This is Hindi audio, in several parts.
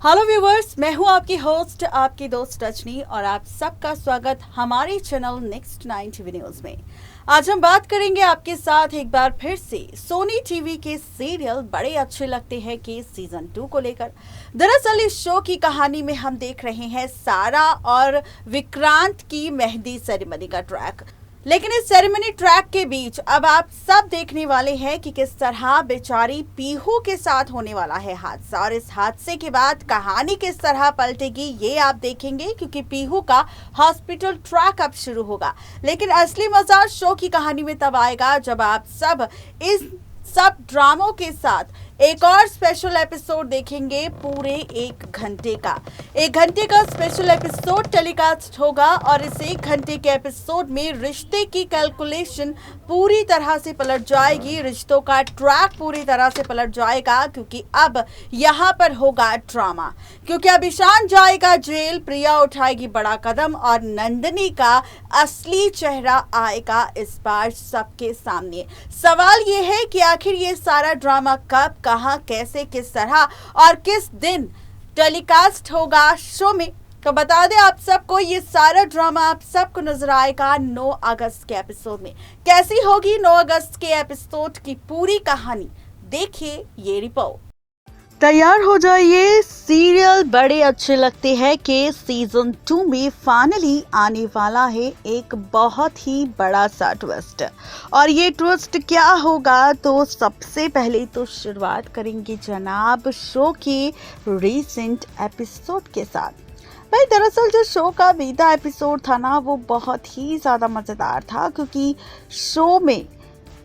हेलो व्यूवर्स, मैं हूं आपकी होस्ट, आपकी दोस्त रजनी और आप सबका स्वागत हमारे चैनल नेक्स्ट 9 टीवी न्यूज में। आज हम बात करेंगे आपके साथ एक बार फिर से सोनी टीवी के सीरियल बड़े अच्छे लगते हैं कि सीजन 2 को लेकर। दरअसल इस शो की कहानी में हम देख रहे हैं सारा और विक्रांत की मेहंदी सेरेमनी का ट्रैक। लेकिन इस सेरेमनी ट्रैक के बीच अब आप सब देखने वाले हैं कि किस तरह बेचारी पीहू के साथ होने वाला है हादसा, और इस हादसे के बाद कहानी किस तरह पलटेगी ये आप देखेंगे, क्योंकि पीहू का हॉस्पिटल ट्रैक अब शुरू होगा। लेकिन असली मजा शो की कहानी में तब आएगा जब आप सब इस सब ड्रामों के साथ एक और स्पेशल एपिसोड देखेंगे। पूरे 1 घंटे का स्पेशल एपिसोड टेलीकास्ट होगा और इस 1 घंटे के एपिसोड में रिश्ते की कैलकुलेशन पूरी तरह से पलट जाएगी, रिश्तों का ट्रैक पूरी तरह से पलट जाएगा, क्योंकि अब यहाँ पर होगा ड्रामा। क्योंकि अब ईशान जाएगा जेल, प्रिया उठाएगी बड़ा कदम और नंदिनी का असली चेहरा आएगा इस बार सबके सामने। सवाल ये है कि आखिर ये सारा ड्रामा कब, कहां, कैसे, किस तरह और किस दिन टेलीकास्ट होगा शो में। तो बता दें आप सबको, ये सारा ड्रामा आप सबको नजर आएगा 9 अगस्त के एपिसोड में। कैसी होगी 9 अगस्त के एपिसोड की पूरी कहानी, देखिए ये रिपोर्ट। तैयार हो जाइए, सीरियल बड़े अच्छे लगते हैं कि सीजन 2 में फाइनली आने वाला है एक बहुत ही बड़ा सा ट्विस्ट। और ये ट्विस्ट क्या होगा, तो सबसे पहले तो शुरुआत करेंगे जनाब शो के रीसेंट एपिसोड के साथ। भाई दरअसल जो शो का बीता एपिसोड था ना, वो बहुत ही ज़्यादा मज़ेदार था, क्योंकि शो में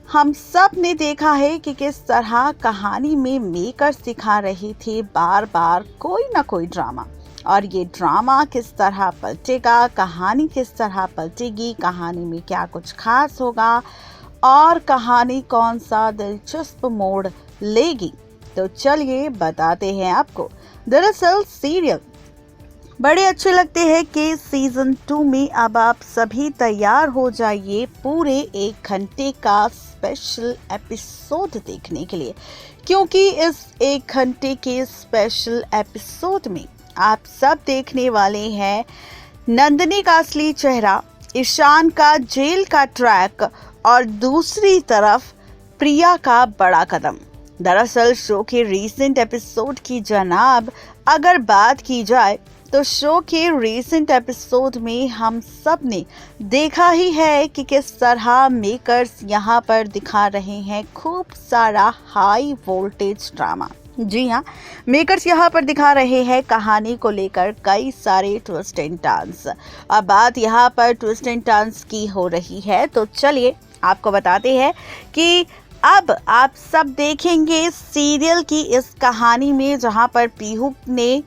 हम सब ने देखा है कि किस तरह कहानी में मेकर्स दिखा रहे थे बार बार कोई ना कोई ड्रामा, और ये ड्रामा किस तरह पलटेगा, कहानी किस तरह पलटेगी, कहानी में क्या कुछ खास होगा और कहानी कौन सा दिलचस्प मोड़ लेगी। तो चलिए बताते हैं आपको। दरअसल सीरियल बड़े अच्छे लगते हैं कि सीजन 2 में अब आप सभी तैयार हो जाइए पूरे 1 घंटे का स्पेशल एपिसोड देखने के लिए, क्योंकि इस 1 घंटे के स्पेशल एपिसोड में आप सब देखने वाले हैं नंदिनी का असली चेहरा, ईशान का जेल का ट्रैक और दूसरी तरफ प्रिया का बड़ा कदम। दरअसल शो के रीसेंट एपिसोड की जनाब अगर बात की जाए तो शो के रीसेंट एपिसोड में हम सब ने देखा ही है कि किस तरह मेकर्स यहाँ पर दिखा रहे हैं खूब सारा हाई वोल्टेज ड्रामा। जी हाँ, मेकर्स यहाँ पर दिखा रहे हैं कहानी को लेकर कई सारे ट्विस्ट एंड टर्न्स। अब बात यहाँ पर ट्विस्ट एंड टर्न्स की हो रही है, तो चलिए आपको बताते हैं कि अब आप सब देखेंगे सीरियल की इस कहानी में, जहाँ पर पीहू ने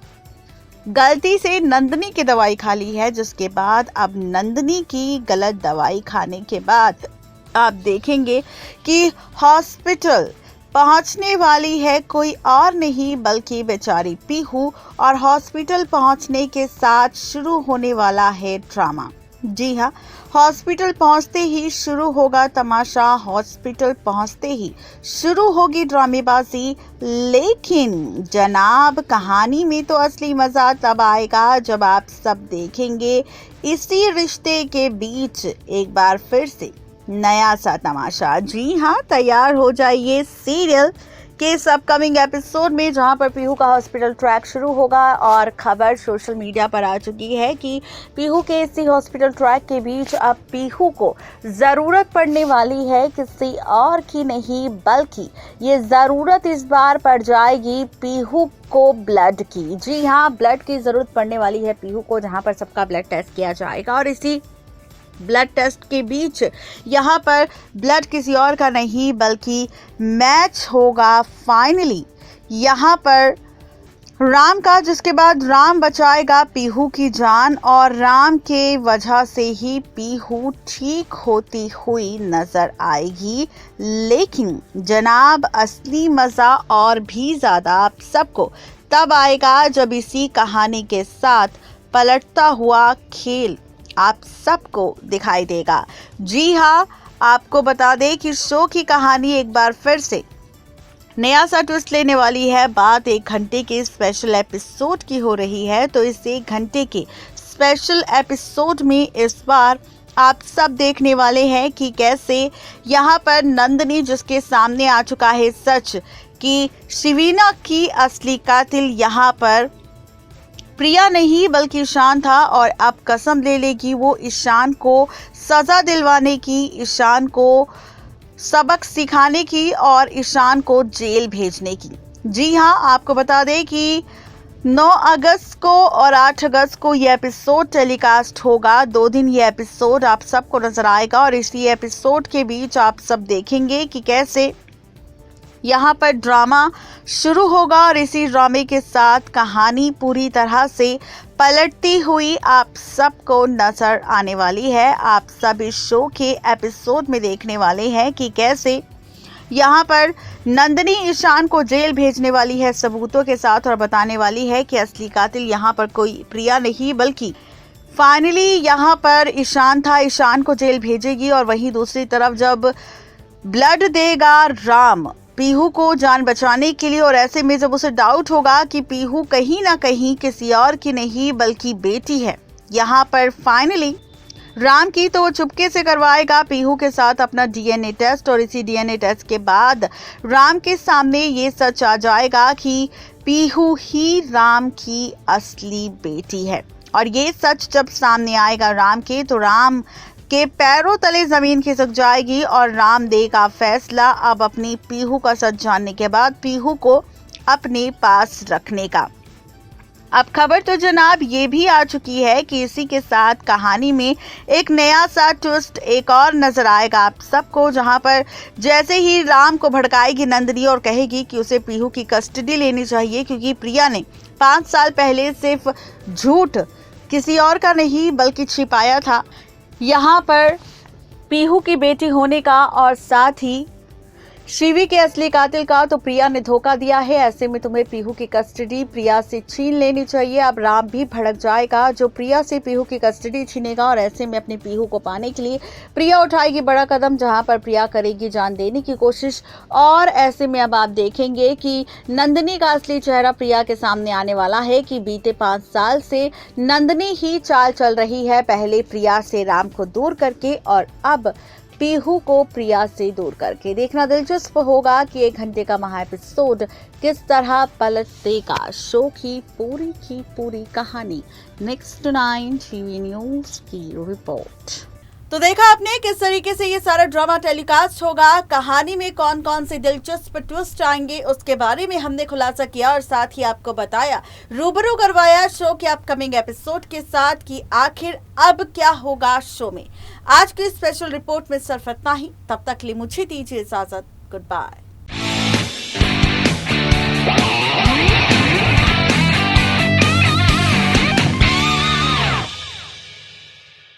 गलती से नंदिनी की दवाई खा ली है, जिसके बाद अब नंदिनी की गलत दवाई खाने के बाद आप देखेंगे कि हॉस्पिटल पहुंचने वाली है कोई और नहीं बल्कि बेचारी पीहू, और हॉस्पिटल पहुंचने के साथ शुरू होने वाला है ड्रामा। जी हाँ, हॉस्पिटल पहुंचते ही शुरू होगा तमाशा, हॉस्पिटल पहुंचते ही शुरू होगी ड्रामेबाजी। लेकिन जनाब कहानी में तो असली मजा तब आएगा जब आप सब देखेंगे इसी रिश्ते के बीच एक बार फिर से नया सा तमाशा। जी हाँ, तैयार हो जाइए सीरियल के इस अपकमिंग एपिसोड में, जहां पर पीहू का हॉस्पिटल ट्रैक शुरू होगा। और खबर सोशल मीडिया पर आ चुकी है कि पीहू के इसी हॉस्पिटल ट्रैक के बीच अब पीहू को ज़रूरत पड़ने वाली है किसी और की नहीं, बल्कि ये ज़रूरत इस बार पड़ जाएगी पीहू को ब्लड की। जी हाँ, ब्लड की ज़रूरत पड़ने वाली है पीहू को, जहाँ पर सबका ब्लड टेस्ट किया जाएगा। और इसी ब्लड टेस्ट के बीच यहाँ पर ब्लड किसी और का नहीं बल्कि मैच होगा फाइनली यहाँ पर राम का, जिसके बाद राम बचाएगा पीहू की जान और राम के वजह से ही पीहू ठीक होती हुई नजर आएगी। लेकिन जनाब असली मजा और भी ज्यादा आप सबको तब आएगा जब इसी कहानी के साथ पलटता हुआ खेल आप सबको दिखाई देगा। जी हाँ, आपको बता दें कि शो की कहानी एक बार फिर से नया सा ट्विस्ट लेने वाली है। बात 1 घंटे के स्पेशल एपिसोड की हो रही है, तो इस 1 घंटे के स्पेशल एपिसोड में इस बार आप सब देखने वाले हैं कि कैसे यहाँ पर नंदिनी, जिसके सामने आ चुका है सच कि शिवीना की असली कातिल यहाँ पर प्रिया नहीं बल्कि ईशान था, और अब कसम ले लेगी वो ईशान को सजा दिलवाने की, ईशान को सबक सिखाने की और ईशान को जेल भेजने की। जी हाँ, आपको बता दें कि 9 अगस्त को और 8 अगस्त को ये एपिसोड टेलीकास्ट होगा। 2 दिन ये एपिसोड आप सबको नजर आएगा और इसी एपिसोड के बीच आप सब देखेंगे कि कैसे यहाँ पर ड्रामा शुरू होगा और इसी ड्रामे के साथ कहानी पूरी तरह से पलटती हुई आप सबको नजर आने वाली है। आप सब इस शो के एपिसोड में देखने वाले हैं कि कैसे यहाँ पर नंदिनी ईशान को जेल भेजने वाली है सबूतों के साथ और बताने वाली है कि असली कातिल यहाँ पर कोई प्रिया नहीं बल्कि फाइनली यहाँ पर ईशान था। ईशान को जेल भेजेगी और वहीं दूसरी तरफ जब ब्लड देगा राम पीहू को जान बचाने के लिए, और ऐसे में जब उसे डाउट होगा कि पीहू कहीं ना कहीं किसी और की नहीं बल्कि बेटी है यहाँ पर फाइनली राम की, तो वो चुपके से करवाएगा पीहू के साथ अपना डीएनए टेस्ट और इसी डीएनए टेस्ट के बाद राम के सामने ये सच आ जाएगा कि पीहू ही राम की असली बेटी है। और ये सच जब सामने आएगा राम के, तो राम के पैरों तले जमीन खिसक जाएगी और राम देगा फैसला अब अपनी पीहू का सच जानने के बाद पीहू को अपने पास रखने का। अब खबर तो जनाब ये भी आ चुकी है कि इसी के साथ कहानी में एक नया सा ट्विस्ट एक और नजर आएगा आप सबको, जहां पर जैसे ही राम को भड़काएगी नंदिनी और कहेगी कि उसे पीहू की कस्टडी लेनी चाहिए क्योंकि प्रिया ने 5 साल पहले सिर्फ झूठ किसी और का नहीं बल्कि छिपाया था यहाँ पर पीहू की बेटी होने का और साथ ही शिवी के असली कातिल का, तो प्रिया ने धोखा दिया है। ऐसे में तुम्हें पीहू की कस्टडी प्रिया से छीन लेनी चाहिए। अब राम भी भड़क जाएगा जो प्रिया से पीहू की कस्टडी छीनेगा और ऐसे में अपनी पीहू को पाने के लिए प्रिया उठाएगी बड़ा कदम, जहां पर प्रिया करेगी जान देने की कोशिश। और ऐसे में अब आप देखेंगे कि नंदिनी का असली चेहरा प्रिया के सामने आने वाला है कि बीते 5 साल से नंदिनी ही चाल चल रही है, पहले प्रिया से राम को दूर करके और अब पीहू को प्रिया से दूर करके। देखना दिलचस्प होगा कि 1 घंटे का महा एपिसोड किस तरह पलट देगा शो की पूरी कहानी। नेक्स्ट 9 टीवी न्यूज की रिपोर्ट। तो देखा आपने किस तरीके से ये सारा ड्रामा टेलीकास्ट होगा, कहानी में कौन कौन से दिलचस्प ट्विस्ट आएंगे उसके बारे में हमने खुलासा किया और साथ ही आपको बताया, रूबरू करवाया शो के अपकमिंग एपिसोड के साथ कि आखिर अब क्या होगा शो में। आज की स्पेशल रिपोर्ट में सिर्फ इतना ही। तब तक के लिए मुझे दीजिए इजाजत। Good bye.